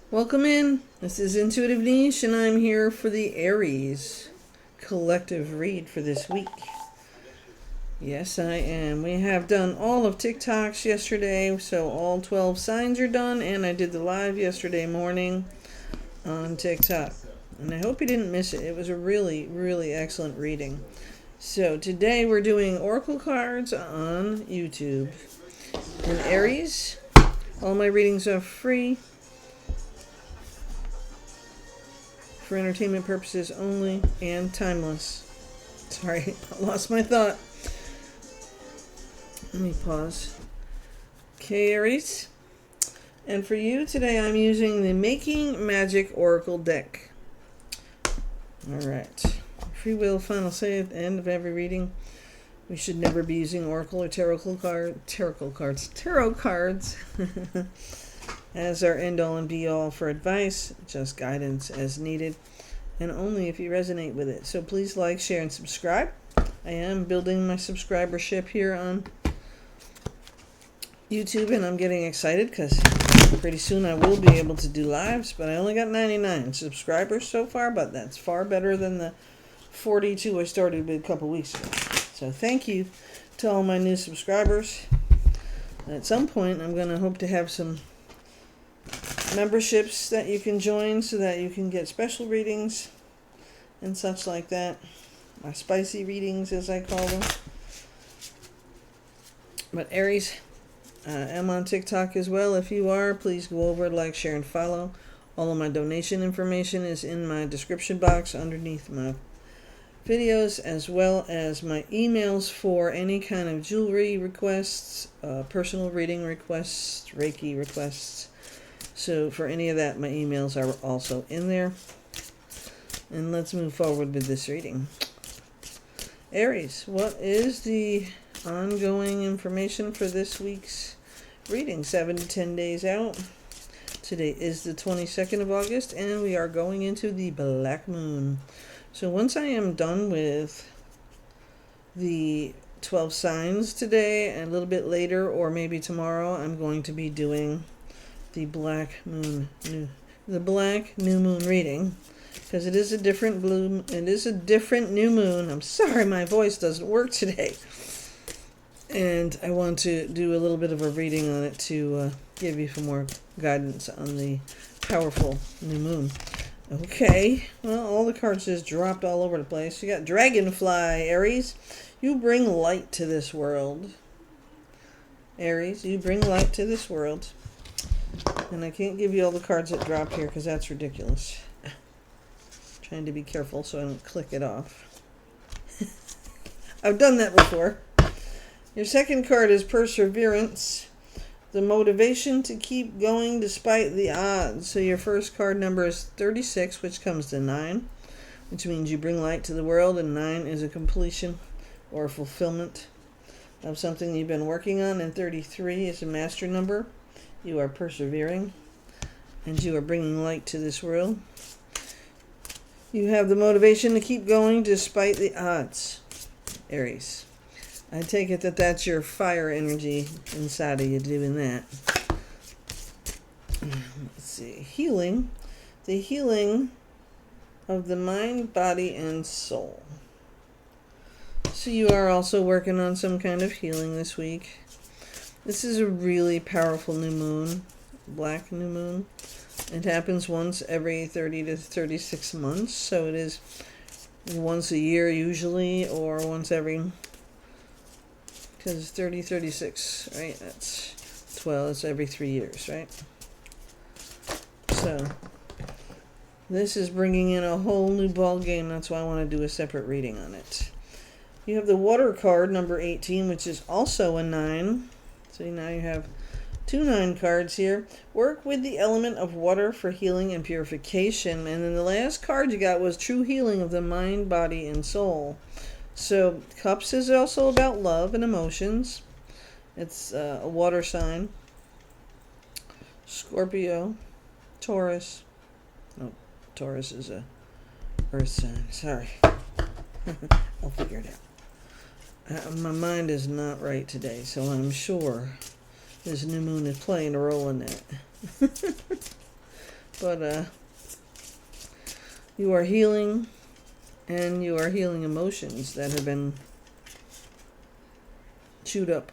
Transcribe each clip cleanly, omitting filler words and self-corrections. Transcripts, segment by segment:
Welcome in. This is Intuitive Niche, and I'm here for the Aries collective read for this week. Yes, I am. We have done all of TikToks yesterday, so all 12 signs are done, and I did the live yesterday morning on TikTok. And I hope you didn't miss it. It was a really, really excellent reading. So today we're doing Oracle cards on YouTube. And Aries, all my readings are free. For entertainment purposes only and timeless. Sorry, I lost my thought. Let me pause. Okay, Aries. And for you today, I'm using the Making Magic Oracle deck. Alright. Free will final say at the end of every reading. We should never be using Oracle or tarot cards as our end-all and be-all for advice, just guidance as needed, and only if you resonate with it. So please like, share, and subscribe. I am building my subscribership here on YouTube, and I'm getting excited because pretty soon I will be able to do lives, but I only got 99 subscribers so far, but that's far better than the 42 I started with a couple weeks ago. So thank you to all my new subscribers. At some point, I'm going to hope to have some memberships that you can join so that you can get special readings and such like that. My spicy readings, as I call them. But Aries, I'm on TikTok as well. If you are, please go over, like, share, and follow. All of my donation information is in my description box underneath my videos, as well as my emails for any kind of jewelry requests, personal reading requests, Reiki requests. So for any of that, my emails are also in there. And let's move forward with this reading. Aries, what is the ongoing information for this week's reading? 7 to 10 days out. Today is the 22nd of August, and we are going into the Black Moon. So once I am done with the 12 signs today, and a little bit later, or maybe tomorrow, I'm going to be doing the Black New Moon reading, because it is a different new moon. I'm sorry, my voice doesn't work today, and I want to do a little bit of a reading on it to give you some more guidance on the powerful new moon. Okay, well, all the cards just dropped all over the place. You got Dragonfly, Aries. You bring light to this world. Aries, you bring light to this world. And I can't give you all the cards that drop here because that's ridiculous. Trying to be careful so I don't click it off. I've done that before. Your second card is Perseverance. The motivation to keep going despite the odds. So your first card number is 36, which comes to 9, which means you bring light to the world, and 9 is a completion or fulfillment of something you've been working on, and 33 is a master number. You are persevering, and you are bringing light to this world. You have the motivation to keep going despite the odds, Aries. I take it that that's your fire energy inside of you doing that. Let's see. Healing. The healing of the mind, body, and soul. So you are also working on some kind of healing this week. This is a really powerful new moon, black new moon. It happens once every 30 to 36 months, so it is once a year usually, or once every, because 30, 36, right? That's 12, it's every 3 years, right? So this is bringing in a whole new ball game. That's why I want to do a separate reading on it. You have the water card, number 18, which is also a 9. So now you have 2 9 cards here. Work with the element of water for healing and purification. And then the last card you got was true healing of the mind, body, and soul. So Cups is also about love and emotions. It's a water sign. Scorpio, Taurus. No, Taurus is a earth sign. Sorry. I'll figure it out. My mind is not right today, so I'm sure this new moon is playing a role in that. But you are healing, and you are healing emotions that have been chewed up.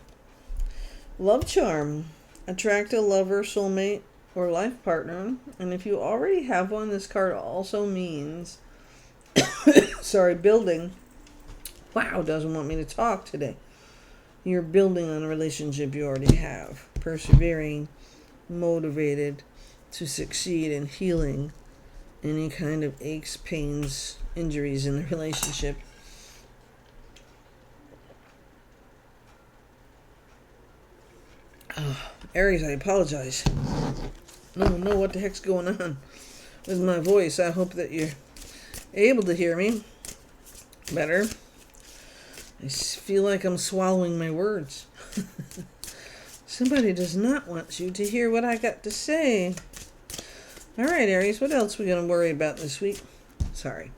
Love charm. Attract a lover, soulmate, or life partner. And if you already have one, this card also means, building. Wow, doesn't want me to talk today. You're building on a relationship you already have. Persevering, motivated to succeed in healing any kind of aches, pains, injuries in the relationship. Aries, I apologize. No, what the heck's going on with my voice. I hope that you're able to hear me better. I feel like I'm swallowing my words. Somebody does not want you to hear what I got to say. All right, Aries, what else are we going to worry about this week? Sorry.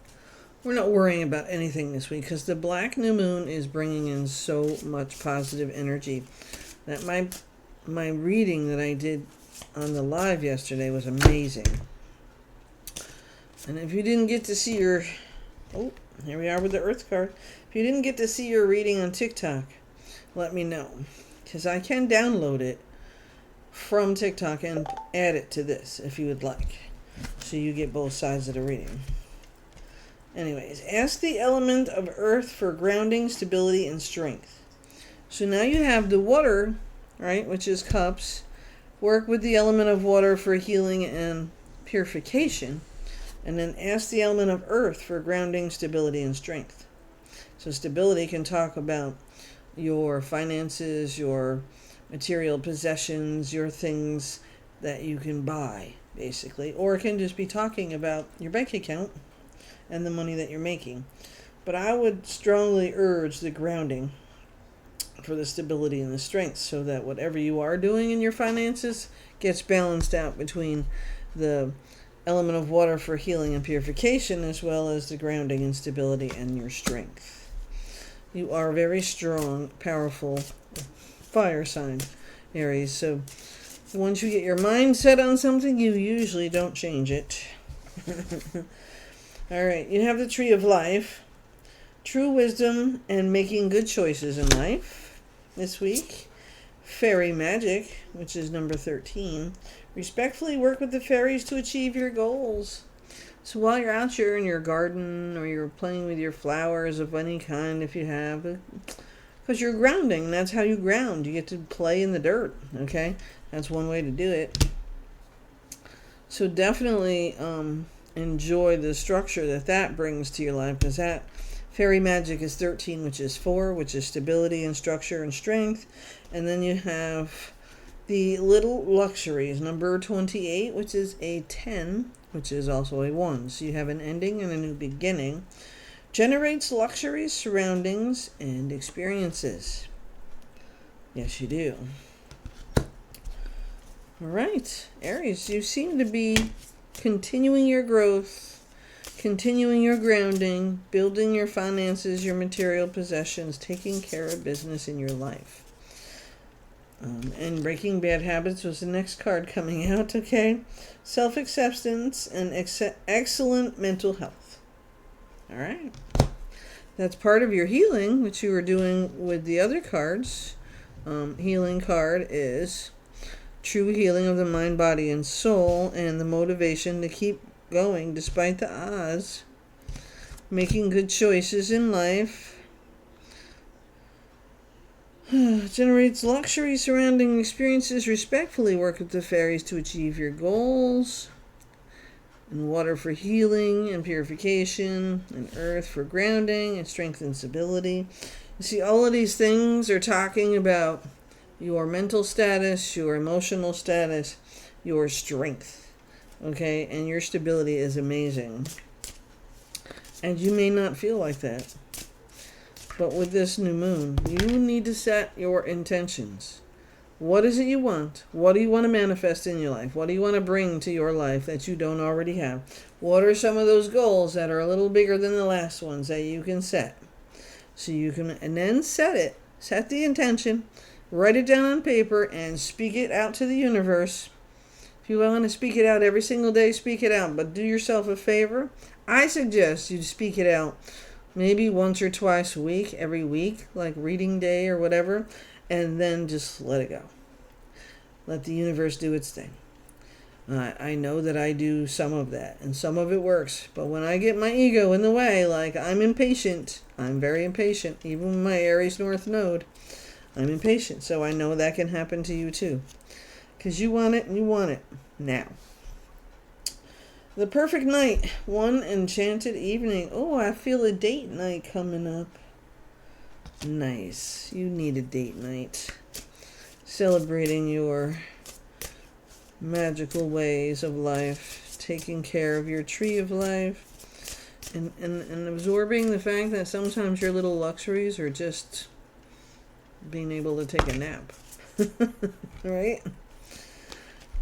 We're not worrying about anything this week because the black new moon is bringing in so much positive energy that my reading that I did on the live yesterday was amazing. And if you didn't get to see your... Oh, here we are with the Earth card. If you didn't get to see your reading on TikTok, let me know. Because I can download it from TikTok and add it to this if you would like. So you get both sides of the reading. Anyways, ask the element of Earth for grounding, stability, and strength. So now you have the water, right, which is cups. Work with the element of water for healing and purification. And then ask the element of Earth for grounding, stability, and strength. So stability can talk about your finances, your material possessions, your things that you can buy, basically. Or it can just be talking about your bank account and the money that you're making. But I would strongly urge the grounding for the stability and the strength so that whatever you are doing in your finances gets balanced out between the element of water for healing and purification as well as the grounding and stability and your strength. You are very strong, powerful fire sign, Aries. So once you get your mind set on something, you usually don't change it. All right, you have the Tree of Life, true wisdom, and making good choices in life this week. Fairy magic, which is number 13. Respectfully work with the fairies to achieve your goals. So while you're out here in your garden or you're playing with your flowers of any kind, if you have, because you're grounding, that's how you ground. You get to play in the dirt, okay? That's one way to do it. So definitely enjoy the structure that brings to your life, because that fairy magic is 13, which is 4, which is stability and structure and strength. And then you have the little luxuries, number 28, which is a 10, which is also a 1. So you have an ending and a new beginning. Generates luxuries, surroundings, and experiences. Yes, you do. All right, Aries, you seem to be continuing your growth, continuing your grounding, building your finances, your material possessions, taking care of business in your life. And breaking bad habits was the next card coming out, okay? Self-acceptance and excellent mental health. All right. That's part of your healing, which you were doing with the other cards. Healing card is true healing of the mind, body, and soul, and the motivation to keep going despite the odds. Making good choices in life. Generates luxury surrounding experiences. Respectfully work with the fairies to achieve your goals. And water for healing and purification. And earth for grounding and strength and stability. You see, all of these things are talking about your mental status, your emotional status, your strength. Okay? And your stability is amazing. And you may not feel like that. But with this new moon, you need to set your intentions. What is it you want? What do you want to manifest in your life? What do you want to bring to your life that you don't already have? What are some of those goals that are a little bigger than the last ones that you can set? So you can, and then set it. Set the intention. Write it down on paper and speak it out to the universe. If you want to speak it out every single day, speak it out. But do yourself a favor. I suggest you speak it out maybe once or twice a week, every week, like reading day or whatever, and then just let it go. Let the universe do its thing. I know that I do some of that, and some of it works. But when I get my ego in the way, like I'm impatient, I'm very impatient, even with my Aries North node, I'm impatient. So I know that can happen to you too. Because you want it and you want it now. The perfect night, one enchanted evening. Oh, I feel a date night coming up. Nice. You need a date night. Celebrating your magical ways of life, taking care of your tree of life, and absorbing the fact that sometimes your little luxuries are just being able to take a nap. Right?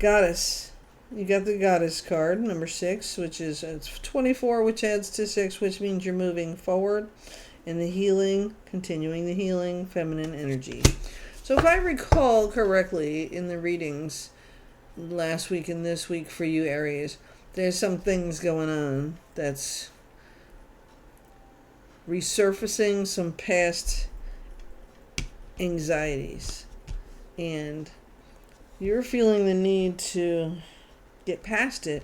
Goddess. You got the Goddess card, number 6, which is it's 24, which adds to 6, which means you're moving forward in the healing, continuing the healing, feminine energy. So if I recall correctly in the readings last week and this week for you Aries, there's some things going on that's resurfacing some past anxieties, and you're feeling the need to get past it,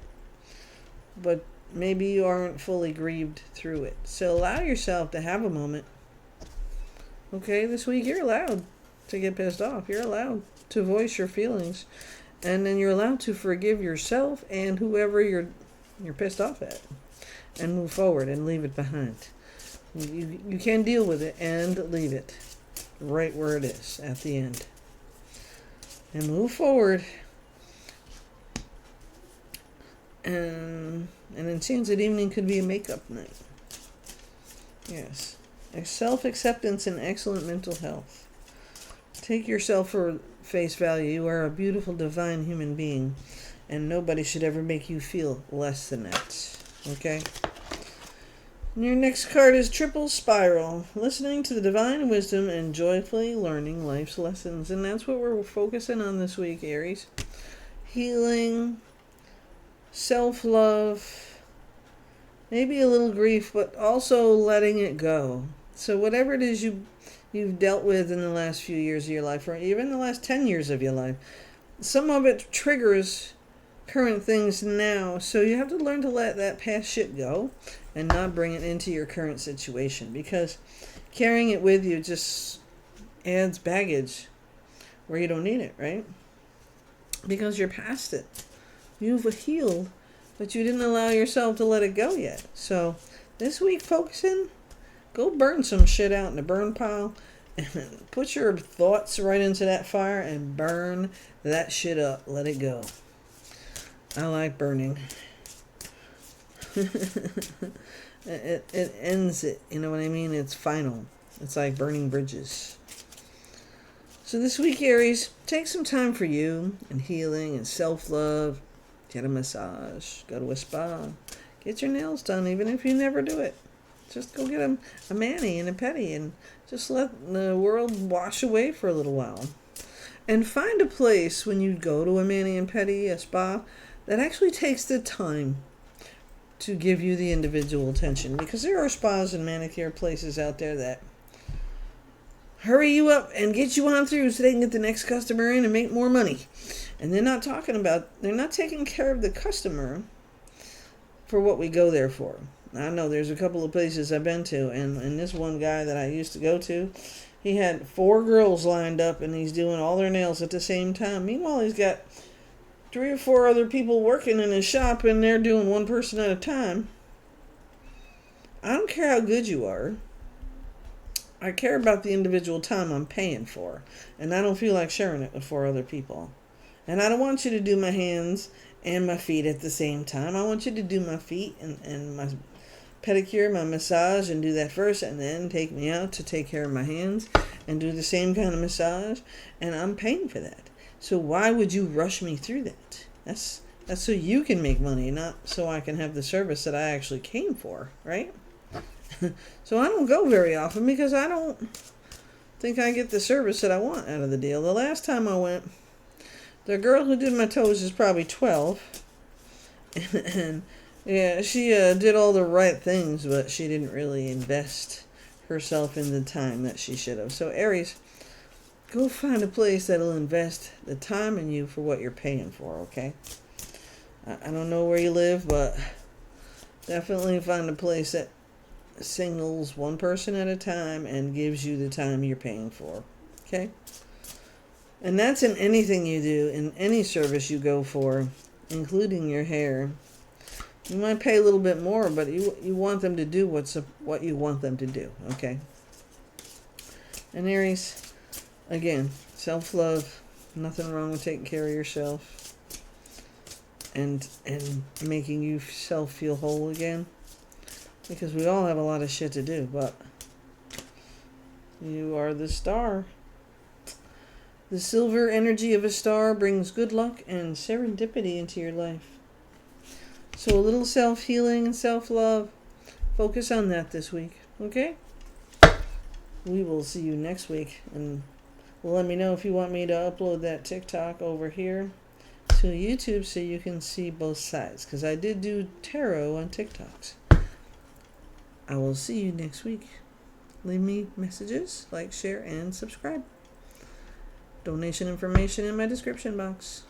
but maybe you aren't fully grieved through it. So allow yourself to have a moment. Okay, this week you're allowed to get pissed off. You're allowed to voice your feelings. And then you're allowed to forgive yourself and whoever you're pissed off at, and move forward and leave it behind. You can deal with it and leave it right where it is at the end. And move forward. And an enchanted evening could be a makeup night. Yes. Self-acceptance and excellent mental health. Take yourself for face value. You are a beautiful, divine human being, and nobody should ever make you feel less than that. Okay? And your next card is Triple Spiral. Listening to the divine wisdom and joyfully learning life's lessons. And that's what we're focusing on this week, Aries. Healing, self-love, maybe a little grief, but also letting it go. So whatever it is you've dealt with in the last few years of your life, or even the last 10 years of your life, some of it triggers current things now. So you have to learn to let that past shit go and not bring it into your current situation, because carrying it with you just adds baggage where you don't need it, right? Because you're past it. You've healed, but you didn't allow yourself to let it go yet. So this week, focusing, go burn some shit out in the burn pile and put your thoughts right into that fire and burn that shit up. Let it go. I like burning. It ends it. You know what I mean? It's final. It's like burning bridges. So this week, Aries, take some time for you and healing and self-love. Get a massage. Go to a spa. Get your nails done, even if you never do it. Just go get a mani and a pedi and just let the world wash away for a little while. And find a place when you go to a mani and pedi, a spa, that actually takes the time to give you the individual attention. Because there are spas and manicure places out there that hurry you up and get you on through so they can get the next customer in and make more money. And they're not taking care of the customer for what we go there for. I know there's a couple of places I've been to, and this one guy that I used to go to, he had 4 girls lined up and he's doing all their nails at the same time. Meanwhile, he's got 3 or 4 other people working in his shop and they're doing one person at a time. I don't care how good you are. I care about the individual time I'm paying for, and I don't feel like sharing it with 4 other people. And I don't want you to do my hands and my feet at the same time. I want you to do my feet and my pedicure, my massage, and do that first, and then take me out to take care of my hands and do the same kind of massage, and I'm paying for that. So why would you rush me through that? That's so you can make money, not so I can have the service that I actually came for, right? So I don't go very often because I don't think I get the service that I want out of the deal. The last time I went, The girl who did my toes is probably 12. And yeah, she did all the right things, but she didn't really invest herself in the time that she should have. So Aries, go find a place that'll invest the time in you for what you're paying for, okay? I don't know where you live, but definitely find a place that singles one person at a time and gives you the time you're paying for, okay? And that's in anything you do, in any service you go for, including your hair. You might pay a little bit more, but you want them to do what you want them to do, okay? And Aries, again, self-love, nothing wrong with taking care of yourself and making yourself feel whole again, because we all have a lot of shit to do, but you are the star. The silver energy of a star brings good luck and serendipity into your life. So a little self-healing and self-love. Focus on that this week, okay? We will see you next week. And let me know if you want me to upload that TikTok over here to YouTube so you can see both sides. Because I did do tarot on TikToks. I will see you next week. Leave me messages, like, share, and subscribe. Donation information in my description box.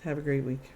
Have a great week.